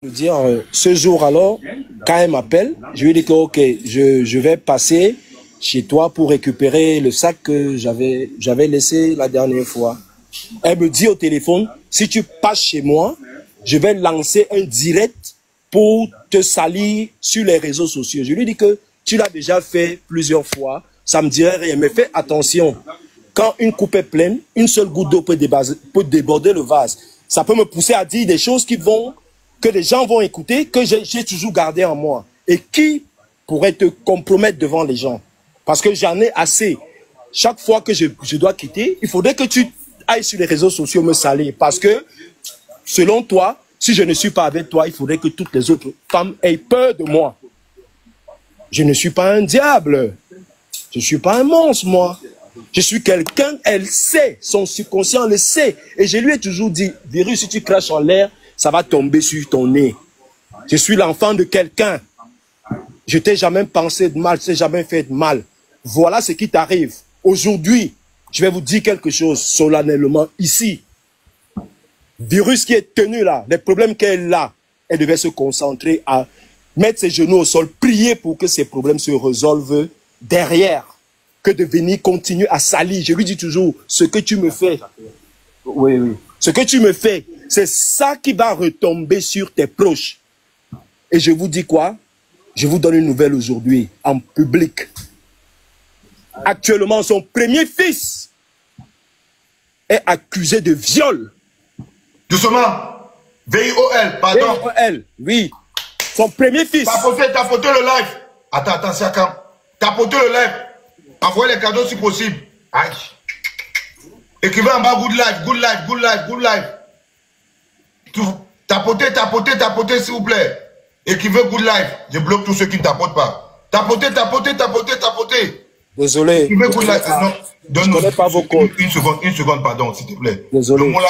Dire ce jour alors, quand elle m'appelle, je lui dis que ok, je vais passer chez toi pour récupérer le sac que j'avais laissé la dernière fois. Elle me dit au téléphone, si tu passes chez moi, je vais lancer un direct pour te salir sur les réseaux sociaux. Je lui dis que tu l'as déjà fait plusieurs fois, ça me dirait rien, mais fais attention. Quand une coupe est pleine, une seule goutte d'eau peut déborder le vase. Ça peut me pousser à dire des choses que les gens vont écouter, que j'ai toujours gardé en moi. Et qui pourrait te compromettre devant les gens. Parce que j'en ai assez. Chaque fois que je dois quitter, il faudrait que tu ailles sur les réseaux sociaux me salir. Parce que, selon toi, si je ne suis pas avec toi, il faudrait que toutes les autres femmes aient peur de moi. Je ne suis pas un diable. Je ne suis pas un monstre, moi. Je suis quelqu'un, elle sait, son subconscient le sait. Et je lui ai toujours dit, virus, si tu craches en l'air, ça va tomber sur ton nez. Je suis l'enfant de quelqu'un. Je t'ai jamais pensé de mal, je t'ai jamais fait de mal. Voilà ce qui t'arrive. Aujourd'hui, je vais vous dire quelque chose solennellement ici. Virus qui est tenu là, les problèmes qu'elle a, elle devait se concentrer à mettre ses genoux au sol, prier pour que ces problèmes se résolvent derrière, que de venir continuer à salir. Je lui dis toujours, ce que tu me fais, oui, ce que tu me fais, c'est ça qui va retomber sur tes proches. Et je vous dis quoi? Je vous donne une nouvelle aujourd'hui, en public. Actuellement, son premier fils est accusé de viol. Doucement. V-I-O-L, pardon. V-I-O-L, oui. Son premier fils. Tapoter le live. Attends, Siakam. Tapoter le live. Envoyez les cadeaux si possible. Aïe. Écrivez en bas, good life, good life, good life, good life. Tapotez, s'il vous plaît. Écrivez good life. Je bloque tous ceux qui ne tapotent pas. Tapotez. Désolé. Écrivez good life. Non, je ne connais pas vos codes. Une seconde, pardon, s'il te plaît. Désolé. Donc là,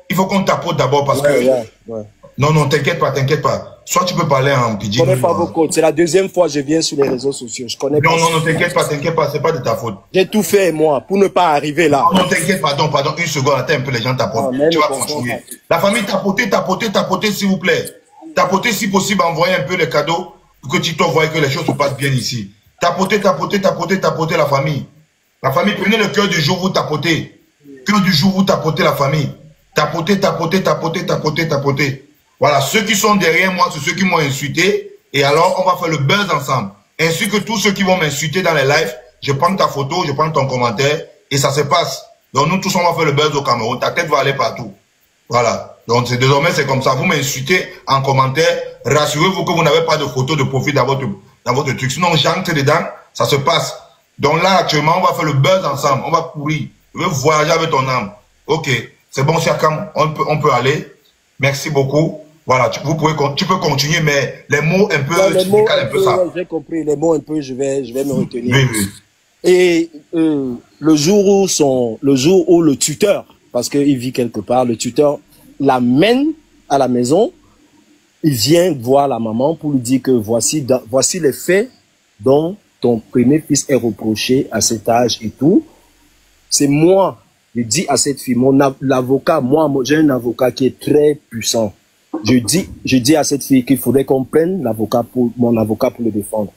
il faut qu'on tapote d'abord parce que... Ouais. Non, t'inquiète pas. Soit tu peux parler en pidgin. Je ne connais pas vos codes. C'est la deuxième fois que je viens sur les réseaux sociaux. Je connais pas. Non, t'inquiète pas. C'est pas de ta faute. J'ai tout fait, moi, pour ne pas arriver là. Non, t'inquiète, pardon. Une seconde. Attends un peu, les gens tapotent. Tu vas continuer. La famille, tapotez, s'il vous plaît. Tapotez, si possible, envoyez un peu les cadeaux pour que TikTok voie que les choses se passent bien ici. Tapotez, la famille. La famille, prenez le cœur du jour, vous tapotez. Cœur du jour, vous tapotez la famille. Tapotez. Voilà, ceux qui sont derrière moi, c'est ceux qui m'ont insulté. Et alors, on va faire le buzz ensemble. Ainsi que tous ceux qui vont m'insulter dans les lives, je prends ta photo, je prends ton commentaire, et ça se passe. Donc nous tous, on va faire le buzz au Cameroun. Ta tête va aller partout. Voilà. Donc désormais, c'est comme ça. Vous m'insultez en commentaire. Rassurez-vous que vous n'avez pas de photo de profil dans votre truc. Sinon, j'entre dedans, ça se passe. Donc là, actuellement, on va faire le buzz ensemble. On va courir. Je veux voyager avec ton âme. Ok. C'est bon, Siakam, on peut aller. Merci beaucoup. Voilà, tu peux continuer, mais les mots un peu, les mots un peu ça. J'ai compris, les mots un peu, je vais me retenir. Oui. Et le jour où le tuteur, parce qu'il vit quelque part, le tuteur l'amène à la maison, il vient voir la maman pour lui dire que voici les faits dont ton premier fils est reproché à cet âge et tout. C'est moi, je dis à cette fille, l'avocat, moi j'ai un avocat qui est très puissant. Je dis à cette fille qu'il faudrait qu'on prenne mon avocat pour le défendre.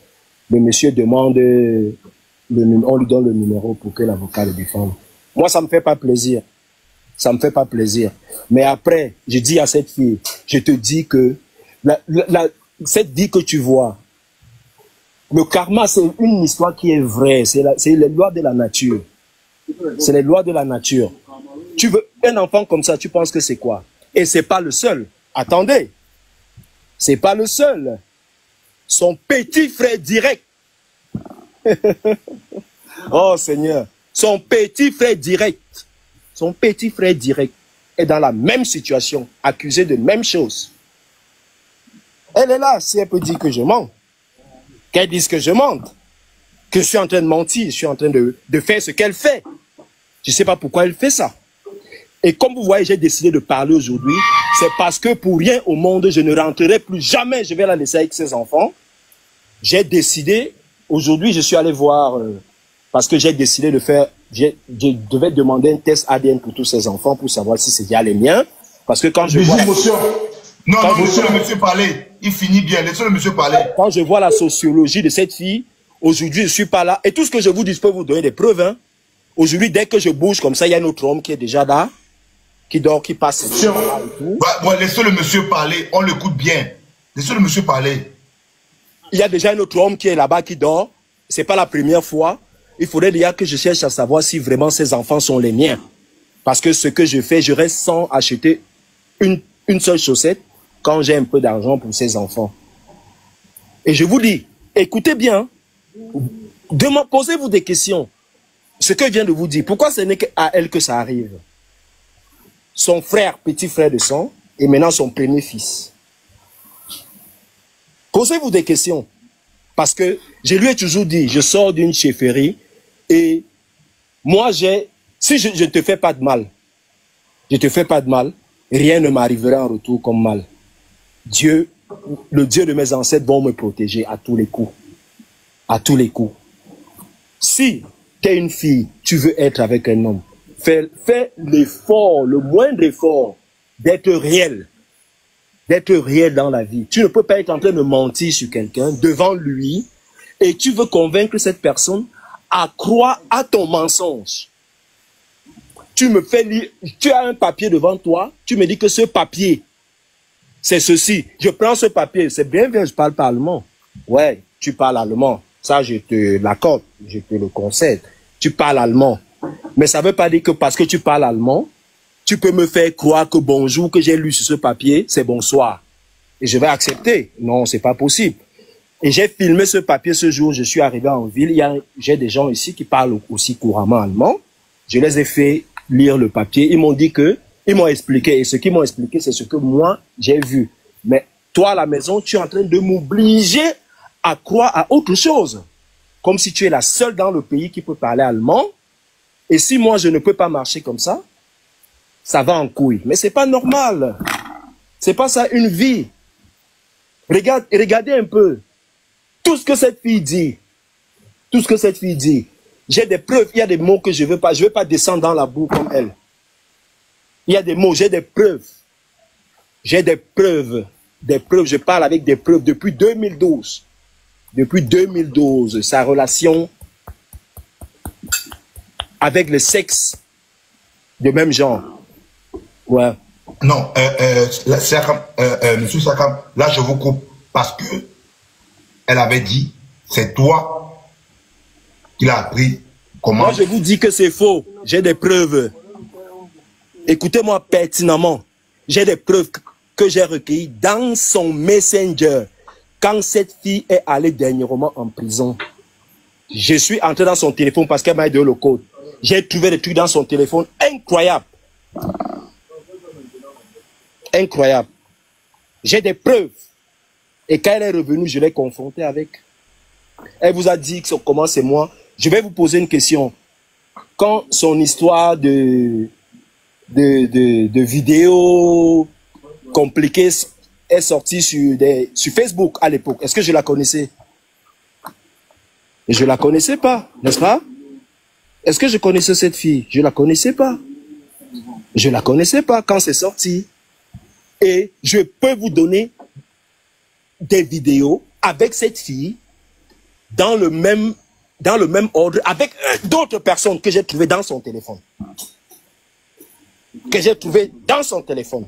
Le monsieur demande, on lui donne le numéro pour que l'avocat le défende. Moi, ça me fait pas plaisir. Mais après, je dis à cette fille, je te dis que cette vie que tu vois, le karma, c'est une histoire qui est vraie. C'est les lois de la nature. C'est les lois de la nature. Tu veux un enfant comme ça, tu penses que c'est quoi? Et c'est pas le seul. Attendez, c'est pas le seul. Son petit frère direct. Oh Seigneur, son petit frère direct est dans la même situation, accusé de même chose. Elle est là, si elle peut dire que je mens, qu'elle dise que je mente, que je suis en train de mentir, je suis en train de faire ce qu'elle fait. Je ne sais pas pourquoi elle fait ça. Et comme vous voyez, j'ai décidé de parler aujourd'hui, c'est parce que pour rien au monde, je ne rentrerai plus jamais, je vais la laisser avec ses enfants. J'ai décidé, aujourd'hui, je suis allé voir, parce que j'ai décidé de faire, je devais demander un test ADN pour tous ces enfants, pour savoir si c'est bien les miens. Parce que quand je vois... Non, non, laissez le monsieur parler. Il finit bien. Laissez le monsieur parler. Quand je vois la sociologie de cette fille, aujourd'hui, je ne suis pas là. Et tout ce que je vous dis, je peux vous donner des preuves. Hein. Aujourd'hui, dès que je bouge comme ça, il y a un autre homme qui est déjà là, qui dort, qui passe. Ouais, laissez le monsieur parler. On l'écoute bien. Laissez le monsieur parler. Il y a déjà un autre homme qui est là-bas, qui dort. Ce n'est pas la première fois. Il faudrait déjà que je cherche à savoir si vraiment ces enfants sont les miens. Parce que ce que je fais, je reste sans acheter une seule chaussette quand j'ai un peu d'argent pour ces enfants. Et je vous dis, écoutez bien, posez-vous des questions. Ce que je viens de vous dire, pourquoi ce n'est qu'à elle que ça arrive? Son frère, petit frère de sang, et maintenant son premier fils. Posez-vous des questions. Parce que je lui ai toujours dit, je sors d'une chefferie et moi si je ne te fais pas de mal, je te fais pas de mal, rien ne m'arrivera en retour comme mal. Dieu, le Dieu de mes ancêtres va me protéger à tous les coups. À tous les coups. Si tu es une fille, tu veux être avec un homme, fais l'effort, le moindre effort d'être réel. D'être réel dans la vie. Tu ne peux pas être en train de mentir sur quelqu'un devant lui et tu veux convaincre cette personne à croire à ton mensonge. Tu me fais lire, tu as un papier devant toi, tu me dis que ce papier, c'est ceci. Je prends ce papier, c'est bien, je parle pas allemand. Ouais, tu parles allemand. Ça, je te l'accorde, je te le concède. Tu parles allemand. Mais ça ne veut pas dire que parce que tu parles allemand, tu peux me faire croire que bonjour, que j'ai lu sur ce papier, c'est bonsoir. Et je vais accepter. Non, c'est pas possible. Et j'ai filmé ce papier ce jour, je suis arrivé en ville. J'ai des gens ici qui parlent aussi couramment allemand. Je les ai fait lire le papier. Ils m'ont dit que, ils m'ont expliqué. Et ce qu'ils m'ont expliqué, c'est ce que moi, j'ai vu. Mais toi, à la maison, tu es en train de m'obliger à croire à autre chose. Comme si tu es la seule dans le pays qui peut parler allemand. Et si moi, je ne peux pas marcher comme ça, ça va en couille. Mais c'est pas normal. C'est pas ça une vie. Regardez un peu. Tout ce que cette fille dit. Tout ce que cette fille dit. J'ai des preuves. Il y a des mots que je veux pas. Je veux pas descendre dans la boue comme elle. Il y a des mots. J'ai des preuves. J'ai des preuves. Des preuves. Je parle avec des preuves depuis 2012. Depuis 2012. Sa relation avec le sexe de même genre. Ouais. Non, monsieur Sakam, là je vous coupe parce que elle avait dit, c'est toi qui l'as appris. Comment? Moi je vous dis que c'est faux. J'ai des preuves. Écoutez-moi pertinemment. J'ai des preuves que j'ai recueillies dans son Messenger. Quand cette fille est allée dernièrement en prison, je suis entré dans son téléphone parce qu'elle m'a donné le code. J'ai trouvé des trucs dans son téléphone incroyables. Incroyable. J'ai des preuves. Et quand elle est revenue, je l'ai confrontée avec. Elle vous a dit que comment c'est moi. Je vais vous poser une question. Quand son histoire de vidéos compliquées est sortie sur Facebook à l'époque, est-ce que je la connaissais? Je la connaissais pas, n'est-ce pas? Est-ce que je connaissais cette fille? Je la connaissais pas. Je la connaissais pas quand c'est sorti. Et je peux vous donner des vidéos avec cette fille dans le même ordre, avec d'autres personnes que j'ai trouvées dans son téléphone. Que j'ai trouvé dans son téléphone.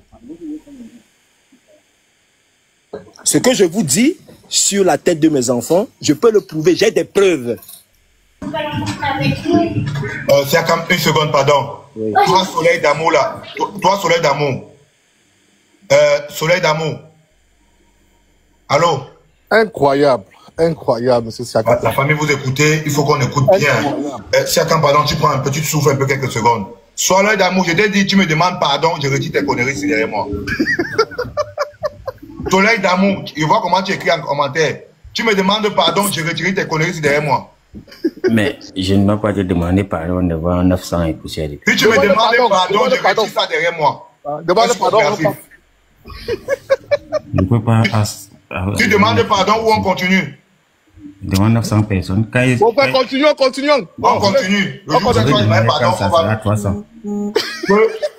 Ce que je vous dis sur la tête de mes enfants, je peux le prouver, j'ai des preuves. C'est comme une seconde, pardon. Oui. Toi, Soleil d'amour, là. Toi, Soleil d'amour. Soleil d'amour. Allô? Incroyable, incroyable, monsieur Siakam. La famille, vous écoutez, il faut qu'on écoute bien. Siakam, pardon, tu prends un petit souffle, un peu quelques secondes. Soleil d'amour, je t'ai dit, tu me demandes pardon, je retire tes conneries, c'est derrière moi. Soleil d'amour, je vois comment tu écris en commentaire. Tu me demandes pardon, je retire tes conneries, c'est derrière moi. Mais je ne vais pas te demander pardon devant 900 et poussière. Si tu me demandes pardon, je retire ça derrière moi. Demande pardon. Je ne peux pas. Tu demandes pardon ou on continue? Devant 900 personnes. Bon, continuons. On continue. Le jour où tu demandes pardon, on va. 300.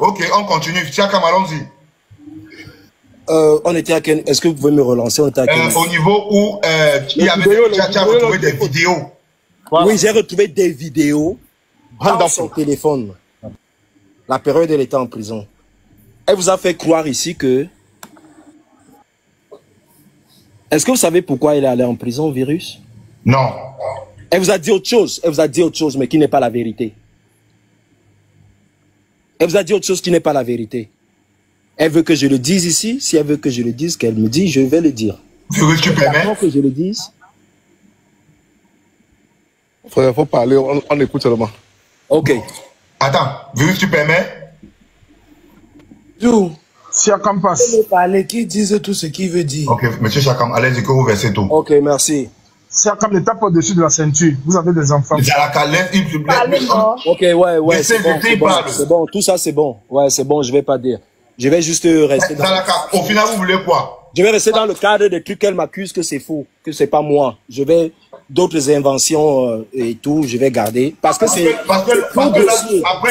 Ok, on continue. Siakam, allons-y. On était à quel... Est-ce que vous pouvez me relancer? On était à quel... Au niveau où il y avait tu as retrouvé des vidéos. Voilà. Oui, j'ai retrouvé des vidéos dans son téléphone. La période, elle était en prison. Elle vous a fait croire ici que... Est-ce que vous savez pourquoi elle est allée en prison, Virus? Non. Elle vous a dit autre chose. Elle vous a dit autre chose, mais qui n'est pas la vérité. Elle vous a dit autre chose qui n'est pas la vérité. Elle veut que je le dise ici. Si elle veut que je le dise, qu'elle me dit, je vais le dire. Virus, tu permets? Avant que je le dise. Frère, il faut parler, on écoute seulement. Ok. Attends, Virus, tu permets? Tout. Siakam passe. Parler, qui dise tout ce qu'il veut dire. Ok, monsieur Siakam, allez-y que vous versez tout. Ok, merci. Siakam, le tape au-dessus de la ceinture. Vous avez des enfants. Ok, ouais, c'est bon, tout ça c'est bon. Ouais, c'est bon, je vais pas dire. Je vais juste rester dans... Au final, vous voulez quoi? Je vais rester dans le cadre des trucs qu'elle m'accuse que c'est faux, que c'est pas moi. Je vais... D'autres inventions et tout, je vais garder. Parce que c'est... Après,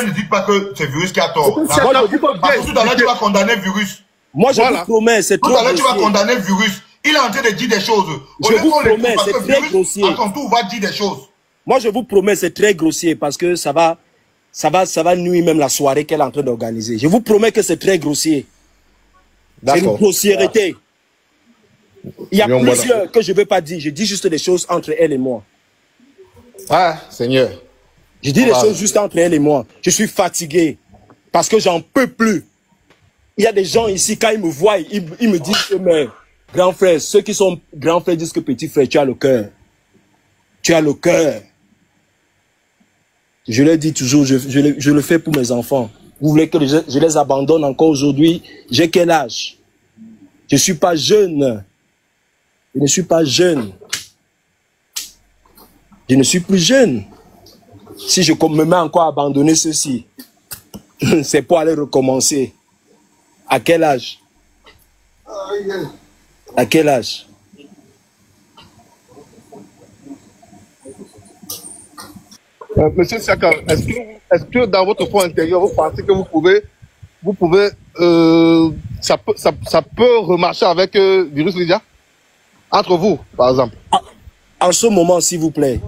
ne dites pas que c'est Virus qui a tort. Parce que tout à l'heure, tu vas condamner Virus. Moi, je vous promets, c'est trop grossier. Tout à l'heure, tu vas condamner Virus. Il est en train de dire des choses. Je vous promets, c'est très grossier. À son tour, va dire des choses. Moi, je vous promets, c'est très grossier parce que ça va nuire même la soirée qu'elle est en train d'organiser. Je vous promets que c'est très grossier. C'est une grossièreté. Il y a plusieurs que je ne veux pas dire. Je dis juste des choses entre elle et moi. Ah, Seigneur. Je dis des choses juste entre elle et moi. Je suis fatigué parce que j'en peux plus. Il y a des gens ici, quand ils me voient, ils me disent que mes grands frères, ceux qui sont grands frères disent que petit frère, tu as le cœur. Tu as le cœur. Je leur dis toujours, je le fais pour mes enfants. Vous voulez que je les abandonne encore aujourd'hui? J'ai quel âge? Je ne suis pas jeune. Je ne suis pas jeune. Je ne suis plus jeune. Si je me mets encore à abandonner ceci, c'est pour aller recommencer. À quel âge? À quel âge? Monsieur Siakam, est-ce que dans votre fond intérieur, vous pensez que vous pouvez ça peut remarcher avec Virus Lydia? Entre vous, par exemple. En ce moment, s'il vous plaît,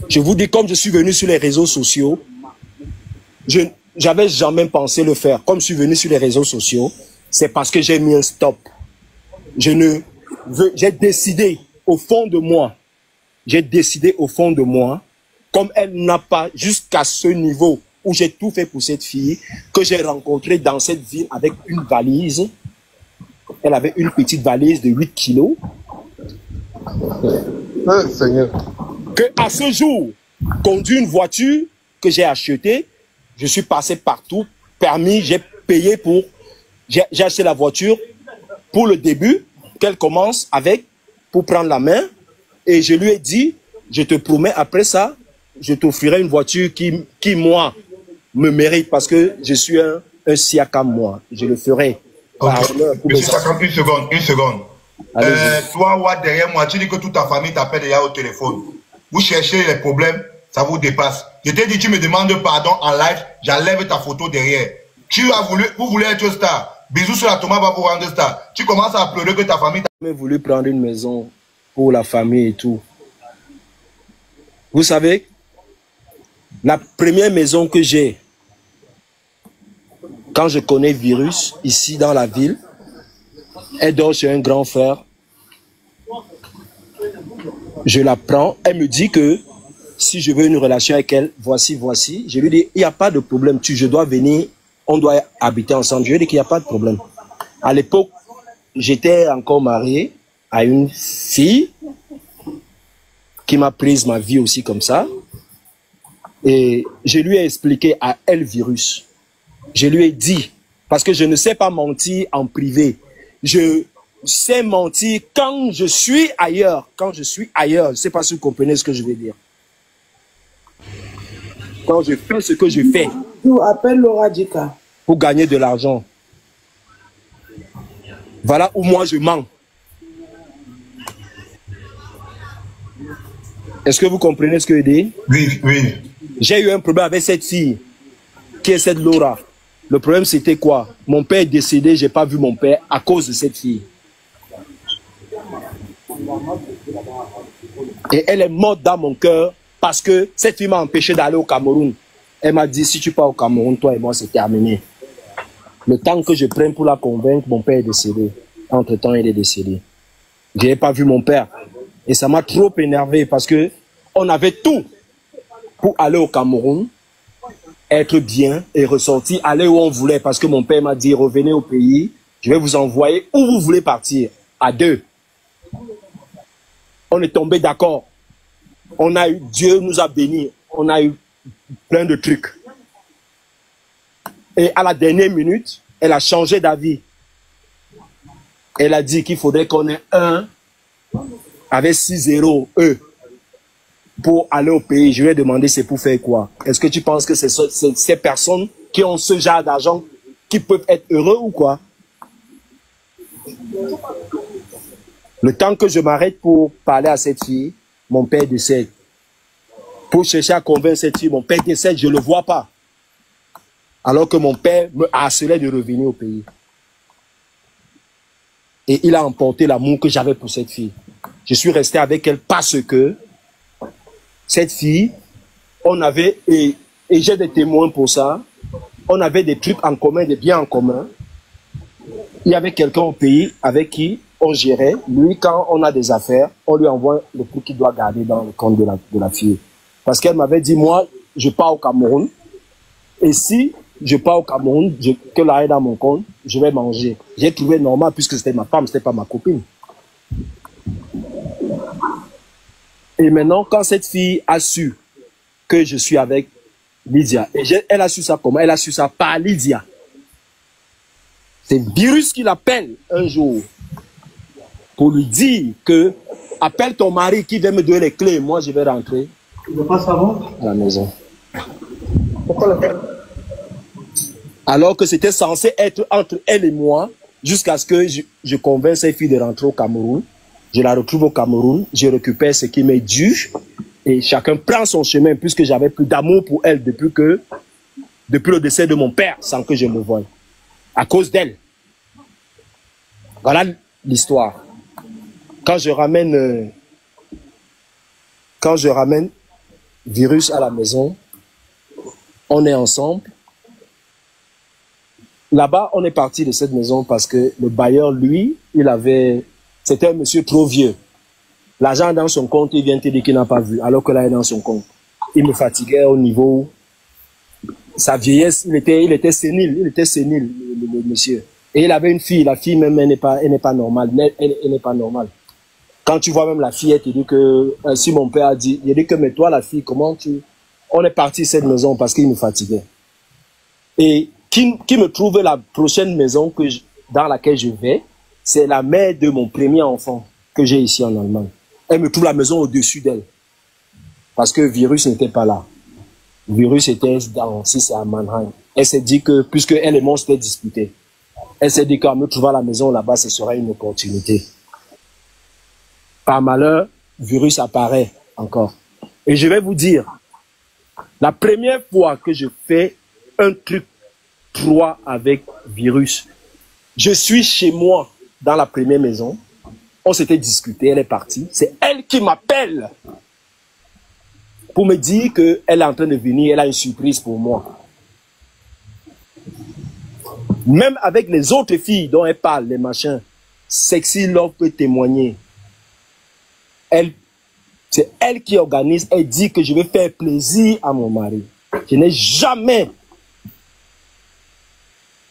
je vous dis, comme je suis venu sur les réseaux sociaux, j'avais jamais pensé le faire. Comme je suis venu sur les réseaux sociaux, c'est parce que j'ai mis un stop. J'ai décidé au fond de moi, comme elle n'a pas, jusqu'à ce niveau où j'ai tout fait pour cette fille, que j'ai rencontrée dans cette ville avec une valise. Elle avait une petite valise de 8 kilos. Seigneur. Que à ce jour, conduire une voiture que j'ai achetée, je suis passé partout, permis, j'ai payé pour... J'ai acheté la voiture pour le début, qu'elle commence avec, pour prendre la main. Et je lui ai dit, je te promets, après ça, je t'offrirai une voiture qui, moi, me mérite parce que je suis un Siakam, moi. Je le ferai. Monsieur Siakam, une seconde. Toi, Watt, derrière moi, tu dis que toute ta famille t'appelle déjà au téléphone. Vous cherchez les problèmes, ça vous dépasse. Je t'ai dit, tu me demandes pardon en live, j'enlève ta photo derrière. Vous voulez être star. Bisous sur la tomate va vous rendre star. Tu commences à pleurer que ta famille t'a... J'ai voulu prendre une maison pour la famille et tout. Vous savez, la première maison que j'ai, quand je connais Virus, ici dans la ville, elle dort chez un grand frère. Je la prends. Elle me dit que si je veux une relation avec elle, voici. Je lui dis, il n'y a pas de problème. Je dois venir, on doit habiter ensemble. Je lui dis qu'il n'y a pas de problème. À l'époque, j'étais encore marié à une fille qui m'a prise ma vie aussi comme ça. Et je lui ai expliqué à elle, Virus. Je lui ai dit, parce que je ne sais pas mentir en privé. Je sais mentir quand je suis ailleurs. Quand je suis ailleurs, je ne sais pas si vous comprenez ce que je veux dire. Quand je fais ce que je fais. Tu appelles Laura Dika. Pour gagner de l'argent. Voilà où moi je mens. Est-ce que vous comprenez ce que je dis? Oui. J'ai eu un problème avec cette fille, qui est cette Laura. Le problème, c'était quoi? Mon père est décédé, j'ai pas vu mon père à cause de cette fille. Et elle est morte dans mon cœur parce que cette fille m'a empêché d'aller au Cameroun. Elle m'a dit, si tu pars au Cameroun, toi et moi, c'est terminé. Le temps que je prenne pour la convaincre, mon père est décédé. Entre-temps, il est décédé. Je n'ai pas vu mon père. Et ça m'a trop énervé parce que on avait tout pour aller au Cameroun, être bien et ressortir, aller où on voulait. Parce que mon père m'a dit, revenez au pays, je vais vous envoyer où vous voulez partir, à deux. On est tombé d'accord. On a eu, Dieu nous a bénis. On a eu plein de trucs. Et à la dernière minute, elle a changé d'avis. Elle a dit qu'il faudrait qu'on ait un avec 6-0, pour aller au pays. Je lui ai demandé c'est pour faire quoi? Est-ce que tu penses que c'est ces personnes qui ont ce genre d'argent qui peuvent être heureux ou quoi? Le temps que je m'arrête pour parler à cette fille, mon père décède. Pour chercher à convaincre cette fille, mon père décède, je ne le vois pas. Alors que mon père me harcelait de revenir au pays. Et il a emporté l'amour que j'avais pour cette fille. Je suis resté avec elle parce que cette fille, on avait, et j'ai des témoins pour ça, on avait des trucs en commun, des biens en commun. Il y avait quelqu'un au pays avec qui on gérait. Lui, quand on a des affaires, on lui envoie le truc qu'il doit garder dans le compte de la fille. Parce qu'elle m'avait dit, moi, je pars au Cameroun. Et si je pars au Cameroun, que l'argent est dans mon compte, je vais manger. J'ai trouvé normal puisque c'était ma femme, c'était pas ma copine. Et maintenant, quand cette fille a su que je suis avec Lydia, et elle a su ça comment? Elle a su ça par Lydia. C'est Virus qui l'appelle un jour pour lui dire que appelle ton mari qui vient me donner les clés, moi je vais rentrer à la maison. Pourquoi le faire? Alors que c'était censé être entre elle et moi, jusqu'à ce que je convainc cette fille de rentrer au Cameroun. Je la retrouve au Cameroun, je récupère ce qui m'est dû, et chacun prend son chemin, puisque j'avais plus d'amour pour elle depuis le décès de mon père, sans que je me voie. À cause d'elle. Voilà l'histoire. Quand je ramène Virus à la maison, on est ensemble. Là-bas, on est parti de cette maison parce que le bailleur, lui, c'était un monsieur trop vieux. L'argent dans son compte, il vient te dire qu'il n'a pas vu, alors que là, il est dans son compte. Il me fatiguait au niveau... Sa vieillesse, il était sénile, le monsieur. Et il avait une fille, la fille même, elle n'est pas normale. Elle n'est pas normale. Quand tu vois même la fille, elle te dit que, si mon père a dit, il dit que, mais toi, la fille, comment tu... On est parti de cette maison parce qu'il me fatiguait. Et qui me trouve la prochaine maison dans laquelle je vais, c'est la mère de mon premier enfant que j'ai ici en Allemagne. Elle me trouve la maison au-dessus d'elle. Parce que Virus n'était pas là. Virus était à Mannheim. Elle s'est dit que, puisque elle et moi s'étaient disputés, elle s'est dit qu'en me trouvant la maison là-bas, ce serait une opportunité. Par malheur, Virus apparaît encore. Et je vais vous dire, la première fois que je fais un truc 3 avec Virus, je suis chez moi dans la première maison, on s'était discuté, elle est partie, c'est elle qui m'appelle pour me dire qu'elle est en train de venir, elle a une surprise pour moi. Même avec les autres filles dont elle parle, les machins, Sexy Love peut témoigner. C'est elle qui organise, elle dit que je vais faire plaisir à mon mari. Je n'ai jamais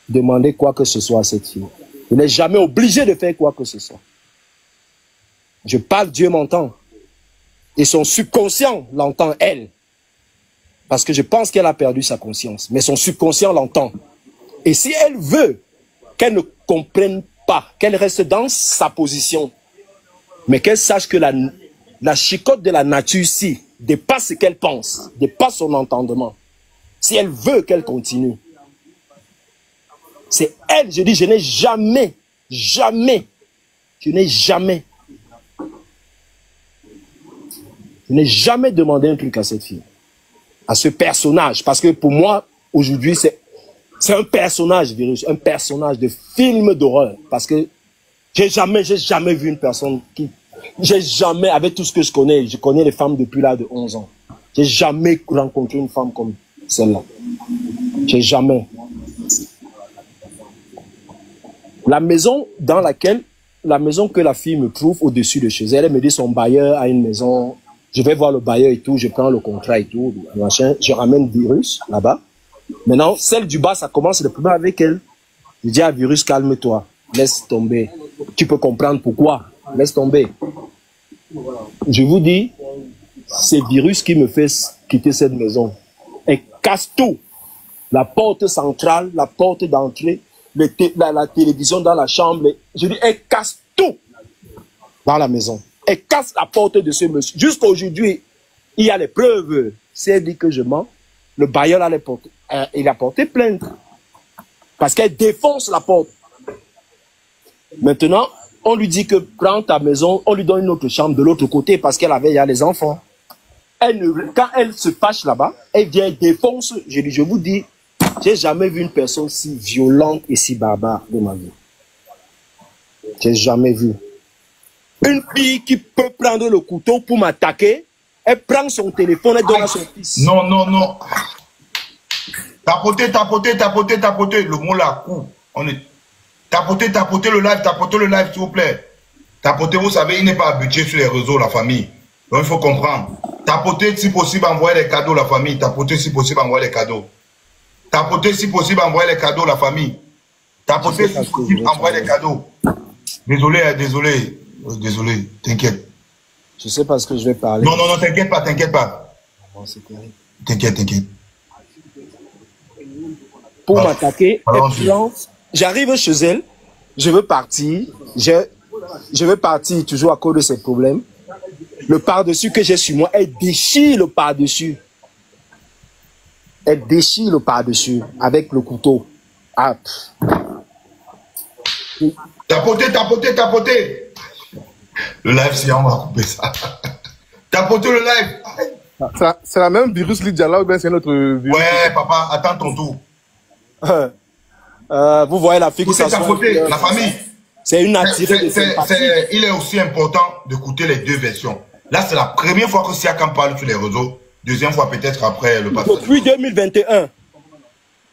demandé quoi que ce soit à cette fille. Je n'ai jamais obligé de faire quoi que ce soit. Je parle, Dieu m'entend. Et son subconscient l'entend, elle. Parce que je pense qu'elle a perdu sa conscience. Mais son subconscient l'entend. Et si elle veut qu'elle ne comprenne pas, qu'elle reste dans sa position, mais qu'elle sache que la chicotte de la nature ici dépasse ce qu'elle pense, dépasse son entendement. Si elle veut qu'elle continue, c'est elle, je dis, je n'ai jamais demandé un truc à cette fille, à ce personnage. Parce que pour moi, aujourd'hui, C'est un personnage, virus, un personnage de film d'horreur. Parce que j'ai jamais vu une personne qui... J'ai jamais, avec tout ce que je connais les femmes depuis l'âge de 11 ans. J'ai jamais rencontré une femme comme celle-là. J'ai jamais. La maison que la fille me trouve au-dessus de chez elle, elle me dit son bailleur a une maison, je vais voir le bailleur et tout, je prends le contrat et tout, machin, je ramène Virus là-bas. Maintenant, celle du bas, ça commence le premier avec elle. Je dis à Virus, calme-toi, laisse tomber. Tu peux comprendre pourquoi, laisse tomber. Je vous dis, c'est Virus qui me fait quitter cette maison. Elle casse tout. La porte centrale, la porte d'entrée, la télévision dans la chambre. Je dis, elle casse tout dans la maison. Elle casse la porte de ce monsieur. Jusqu'à aujourd'hui, il y a les preuves. Si elle dit que je mens, le bailleur il a porté plainte. Parce qu'elle défonce la porte. Maintenant, on lui dit que prends ta maison, on lui donne une autre chambre de l'autre côté parce qu'elle avait les enfants. Quand elle se fâche là-bas, elle vient défonce. Je vous dis, j'ai jamais vu une personne si violente et si barbare de ma vie. J'ai jamais vu. Une fille qui peut prendre le couteau pour m'attaquer, elle prend son téléphone, elle donne à son fils. Non. Tapoter. Le mot là, coup. Tapoter le live, s'il vous plaît. Tapoter, vous savez, il n'est pas habitué sur les réseaux, la famille. Donc il faut comprendre. Tapoter, si possible, envoyer les cadeaux, la famille. Tapoter, si possible, envoyer les cadeaux. Tapoter, si possible, envoyer les cadeaux, la famille. Tapoter, si possible, envoyer les cadeaux. Désolé, t'inquiète. Je sais pas ce que je vais parler. Non, t'inquiète pas. Bon, c'est terrible. T'inquiète. Pour m'attaquer, j'arrive chez elle, je veux partir, je veux partir toujours à cause de ces problèmes. Le par-dessus que j'ai sur moi, elle déchire le par-dessus. Elle déchire le par-dessus avec le couteau. Ah. Tapoter. Le live, si on va couper ça. Tapoter le live. C'est la même Virus Lydia là ou bien c'est notre virus? Ouais, papa, attends ton tour. Vous voyez la fille qui s'assoit. La famille. C'est une attirée de sympathie. Il est aussi important d'écouter les deux versions. Là, c'est la première fois que Siakam parle sur les réseaux. Deuxième fois, peut-être après le passage. Depuis 2021,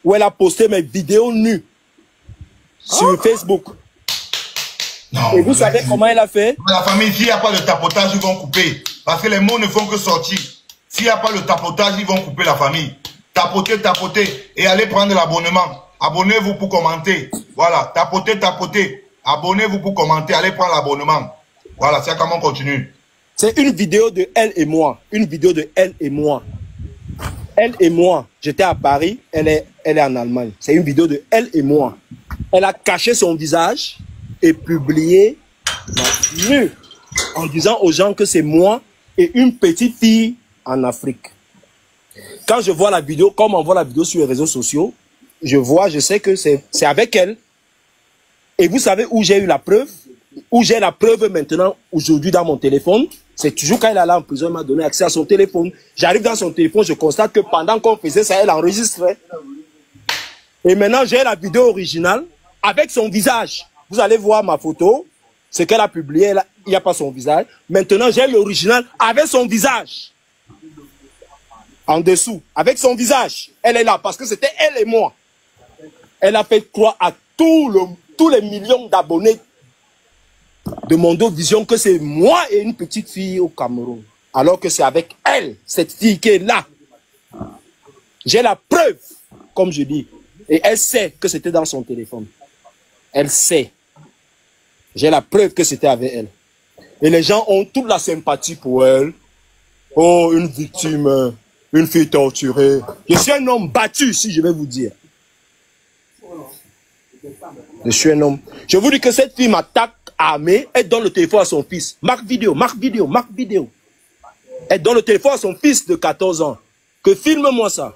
où elle a posté mes vidéos nues sur Facebook. Non, et vous savez comment elle a fait? La famille, s'il n'y a pas de tapotage, ils vont couper. Parce que les mots ne font que sortir. S'il n'y a pas de tapotage, ils vont couper la famille. Tapoter. Et allez prendre l'abonnement. Abonnez-vous pour commenter. Voilà, tapoter. Abonnez-vous pour commenter. Allez prendre l'abonnement. Voilà, c'est comment on continue. C'est une vidéo de elle et moi. Une vidéo de elle et moi. Elle et moi. J'étais à Paris. Elle est en Allemagne. C'est une vidéo de elle et moi. Elle a caché son visage et publié nu en disant aux gens que c'est moi et une petite fille en Afrique. Quand je vois la vidéo, comme on voit la vidéo sur les réseaux sociaux, je sais que c'est avec elle. Et vous savez où j'ai eu la preuve? Où j'ai la preuve maintenant, aujourd'hui dans mon téléphone. C'est toujours quand elle est là en prison, elle m'a donné accès à son téléphone. J'arrive dans son téléphone, je constate que pendant qu'on faisait ça, elle enregistrait. Et maintenant, j'ai la vidéo originale avec son visage. Vous allez voir ma photo, ce qu'elle a publié, là, il n'y a pas son visage. Maintenant, j'ai l'original avec son visage. En dessous, avec son visage. Elle est là parce que c'était elle et moi. Elle a fait croire à tous les millions d'abonnés de Mondo Vision que c'est moi et une petite fille au Cameroun. Alors que c'est avec elle, cette fille qui est là. J'ai la preuve, comme je dis. Et elle sait que c'était dans son téléphone. Elle sait. J'ai la preuve que c'était avec elle. Et les gens ont toute la sympathie pour elle. Oh, une victime, une fille torturée. Je suis un homme battu, si je vais vous dire. Je suis un homme. Je vous dis que cette fille m'attaque armée. Elle donne le téléphone à son fils. Marque vidéo. Elle donne le téléphone à son fils de 14 ans. Que filme-moi ça.